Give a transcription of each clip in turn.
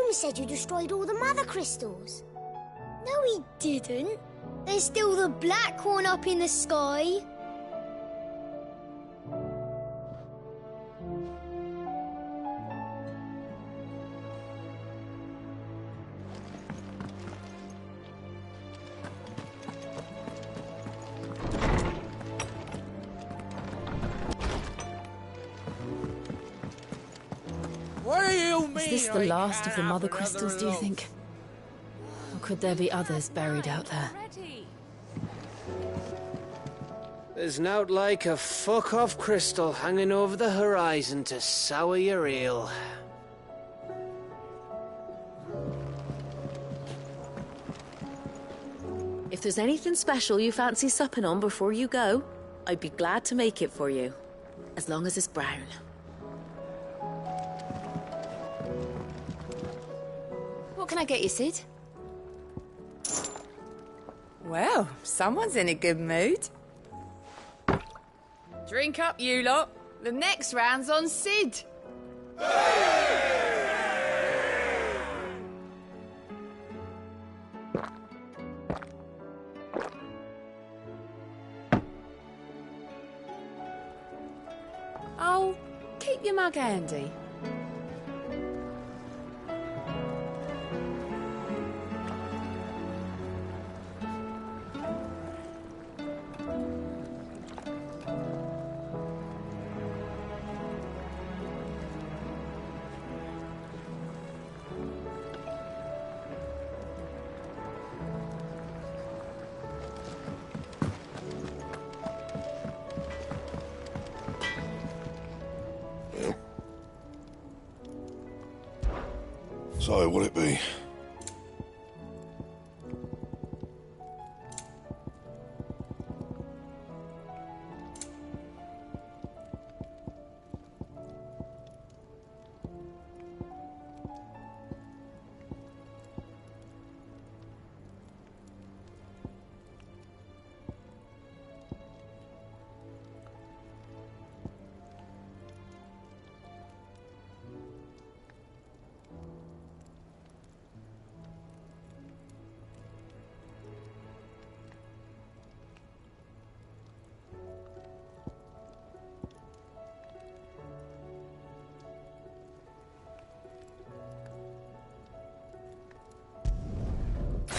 Holmes said you destroyed all the mother crystals. No, he didn't. There's still the black one up in the sky. What do you mean? Is this the last of the mother crystals, do you think? Or could there be others buried out there? There's nowt like a fuck-off crystal hanging over the horizon to sour your ale. If there's anything special you fancy supping on before you go, I'd be glad to make it for you. As long as it's brown. What can I get you, Sid? Well, someone's in a good mood. Drink up, you lot. The next round's on Sid. Oh, keep your mug handy. So, what'll it be?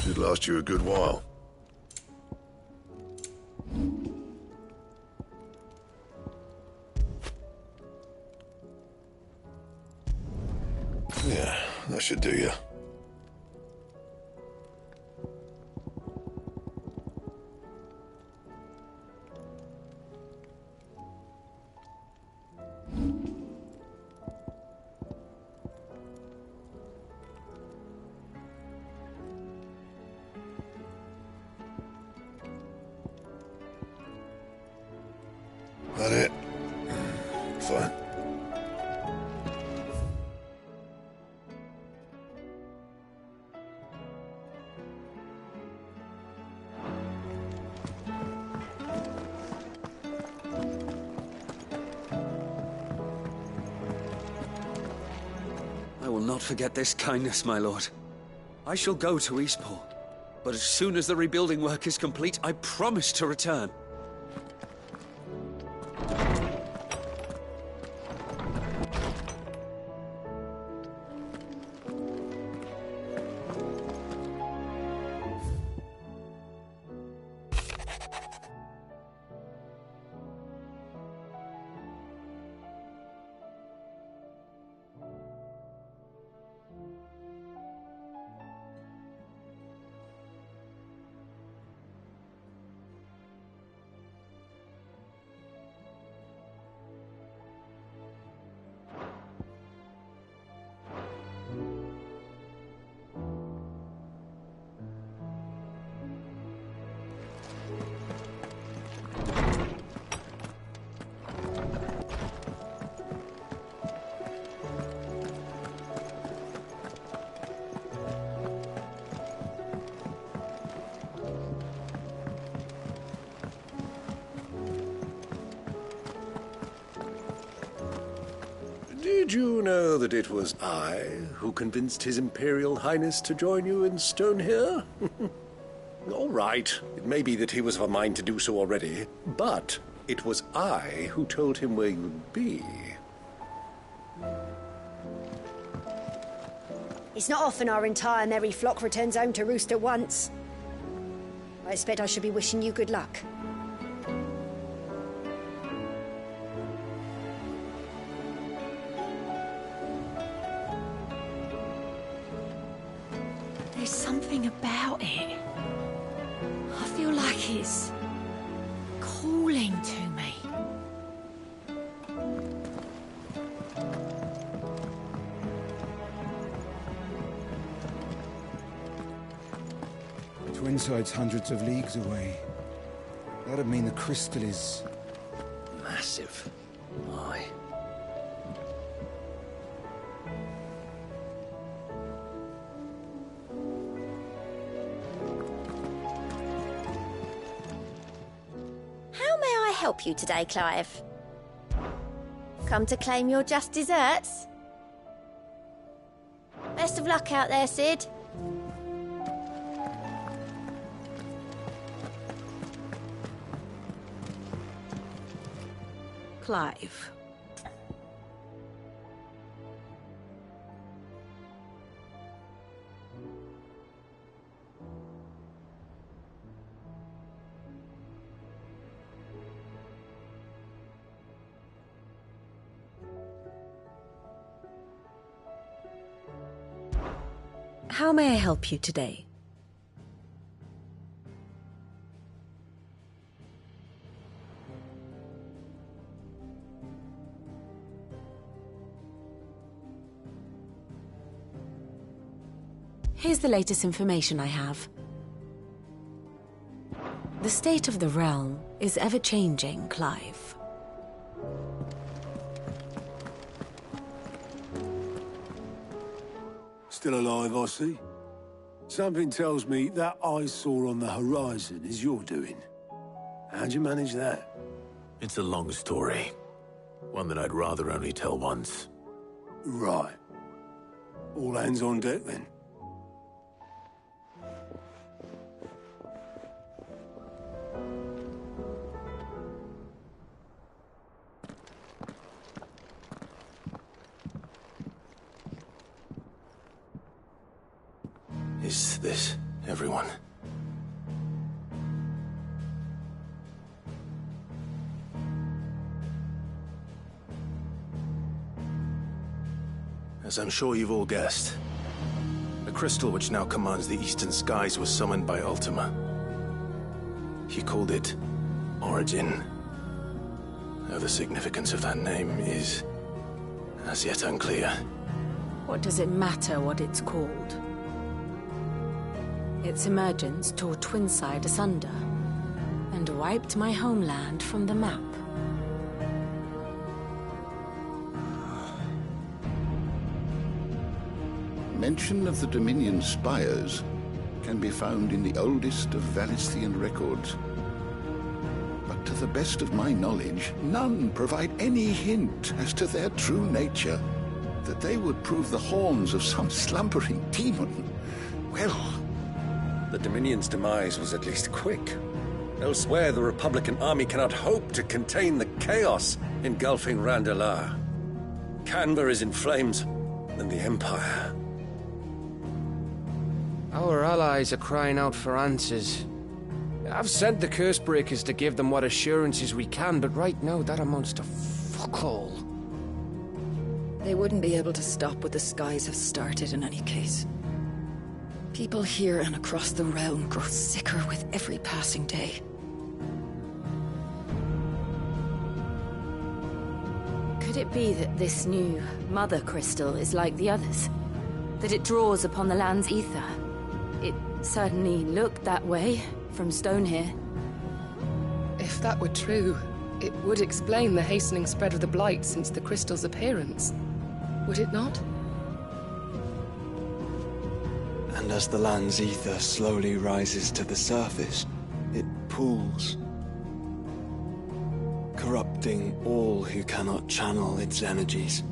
Should last you a good while. Yeah, that should do you. That it? Fine. I will not forget this kindness, my lord. I shall go to Eastport, but as soon as the rebuilding work is complete, I promise to return. Did you know that it was I who convinced His Imperial Highness to join you in Stonehere? All right, it may be that he was of a mind to do so already, but it was I who told him where you'd be. It's not often our entire merry flock returns home to roost at once. I expect I should be wishing you good luck. There's something about it. I feel like it's calling to me. Twinside's hundreds of leagues away. That'd mean the crystal is... Massive. Aye. How may I help you today, Clive? Come to claim your just desserts? Best of luck out there, Sid. Clive. How may I help you today? Here's the latest information I have. The state of the realm is ever-changing, Clive. Still alive, I see. Something tells me that eyesore on the horizon is your doing. How'd you manage that? It's a long story. One that I'd rather only tell once. Right. All hands on deck, then. Is this everyone? As I'm sure you've all guessed, the crystal which now commands the eastern skies was summoned by Ultima. He called it Origin. Though the significance of that name is as yet unclear. What does it matter what it's called? Its emergence tore Twinside asunder and wiped my homeland from the map. Mention of the Dominion spires can be found in the oldest of Valisthian records. But to the best of my knowledge, none provide any hint as to their true nature. That they would prove the horns of some slumbering demon. Well... The Dominion's demise was at least quick. Elsewhere, the Republican army cannot hope to contain the chaos engulfing Randalar. Canberra is in flames, and the Empire. Our allies are crying out for answers. I've sent the Cursebreakers to give them what assurances we can, but right now that amounts to fuck all. They wouldn't be able to stop what the skies have started in any case. People here and across the realm grow sicker with every passing day. Could it be that this new Mother Crystal is like the others? That it draws upon the land's ether? It certainly looked that way from Stonehere. If that were true, it would explain the hastening spread of the Blight since the crystal's appearance. Would it not? And as the land's ether slowly rises to the surface, it pools, corrupting all who cannot channel its energies.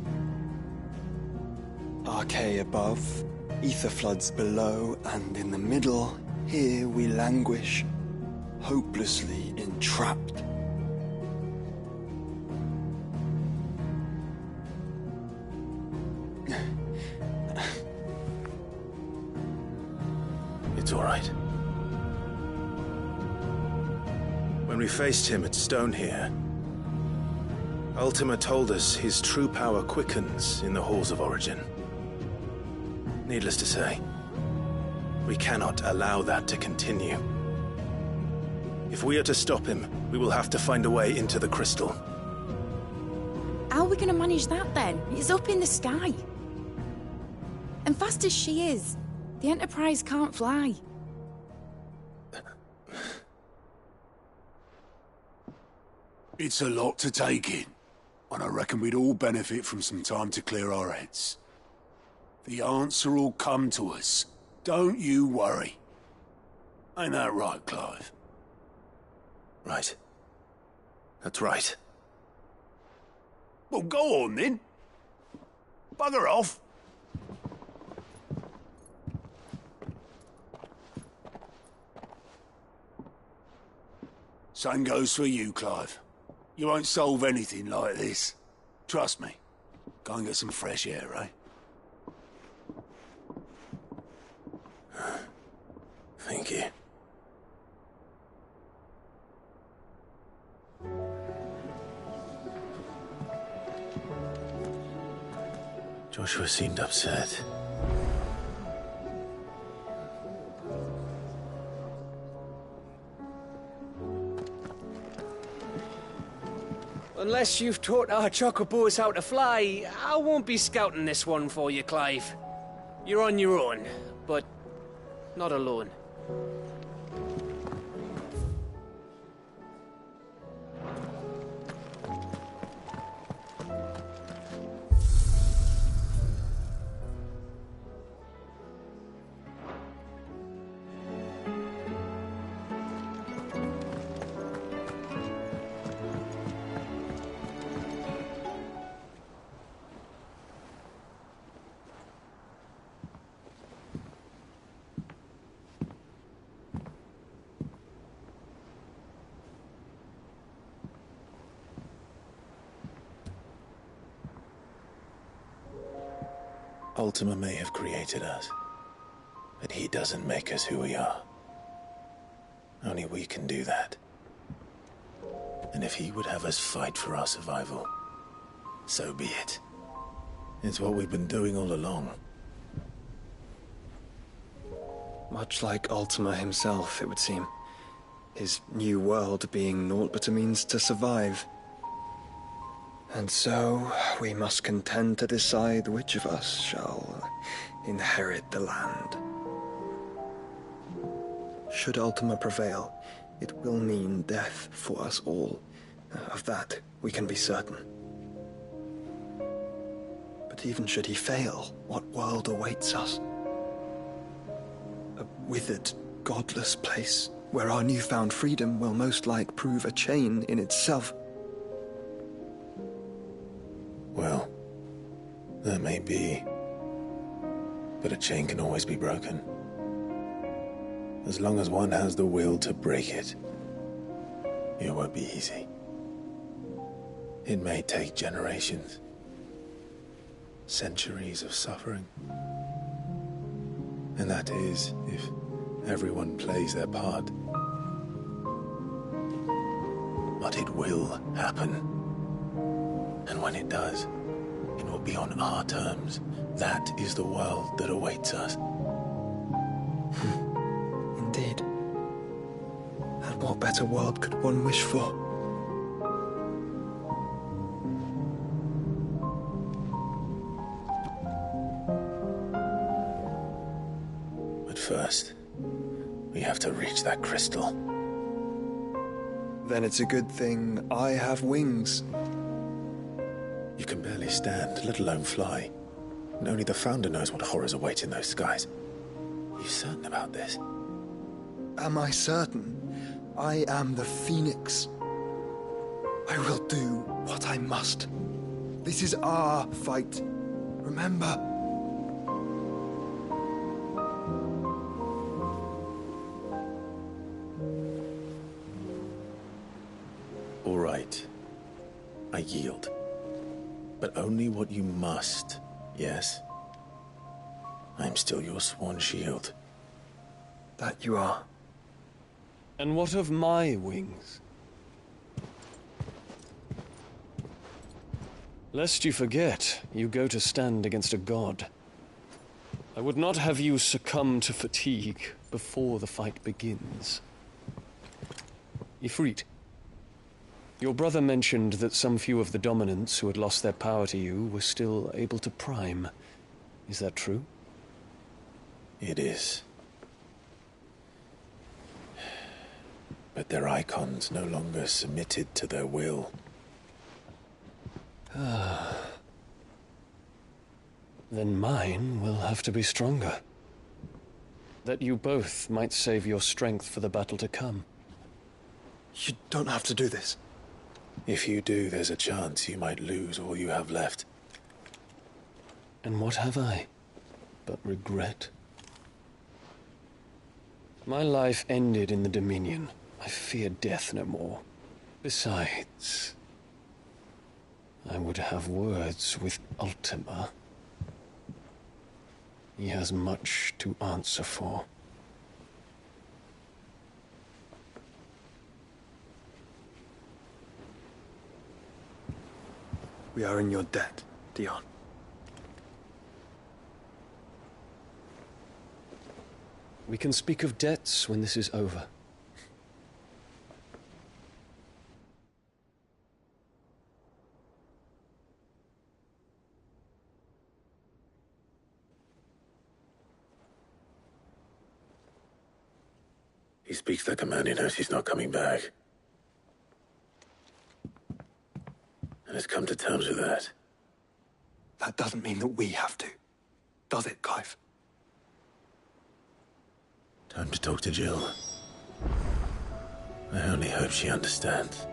Archaea above, ether floods below, and in the middle, here we languish, hopelessly entrapped. It's all right. When we faced him at Stone here, Ultima told us his true power quickens in the halls of Origin. Needless to say, we cannot allow that to continue. If we are to stop him, we will have to find a way into the crystal. How are we going to manage that then? It's up in the sky. And fast as she is, the Enterprise can't fly. It's a lot to take in, and I reckon we'd all benefit from some time to clear our heads. The answer will come to us. Don't you worry. Ain't that right, Clive? Right. That's right. Well, go on then. Bugger off. Same goes for you, Clive. You won't solve anything like this. Trust me. Go and get some fresh air, eh? Thank you. Joshua seemed upset. Unless you've taught our chocobos how to fly, I won't be scouting this one for you, Clive. You're on your own, but not alone. Ultima may have created us, but he doesn't make us who we are. Only we can do that. And if he would have us fight for our survival, so be it. It's what we've been doing all along. Much like Ultima himself, it would seem. His new world being naught but a means to survive. And so, we must contend to decide which of us shall inherit the land. Should Ultima prevail, it will mean death for us all. Of that, we can be certain. But even should he fail, what world awaits us? A withered, godless place, where our newfound freedom will most like prove a chain in itself. Well, that may be, but a chain can always be broken. As long as one has the will to break it, it won't be easy. It may take generations, centuries of suffering. And that is, if everyone plays their part. But it will happen. And when it does, it will be on our terms. That is the world that awaits us. Indeed. And what better world could one wish for? But first, we have to reach that crystal. Then it's a good thing I have wings. You can barely stand, let alone fly. And only the Founder knows what horrors await in those skies. Are you certain about this? Am I certain? I am the Phoenix. I will do what I must. This is our fight. Remember? yield. But only what you must, yes? I'm still your sworn shield. That you are. And what of my wings? Lest you forget, you go to stand against a god. I would not have you succumb to fatigue before the fight begins. Ifrit, your brother mentioned that some few of the dominants who had lost their power to you were still able to prime. Is that true? It is. But their icons no longer submitted to their will. Then mine will have to be stronger. That you both might save your strength for the battle to come. You don't have to do this. If you do, there's a chance you might lose all you have left. And what have I but regret? My life ended in the Dominion. I fear death no more. Besides, I would have words with Ultima. He has much to answer for. We are in your debt, Dion. We can speak of debts when this is over. He speaks like a man who knows he's not coming back. And has come to terms with that. That doesn't mean that we have to, does it, Clive? Time to talk to Jill. I only hope she understands.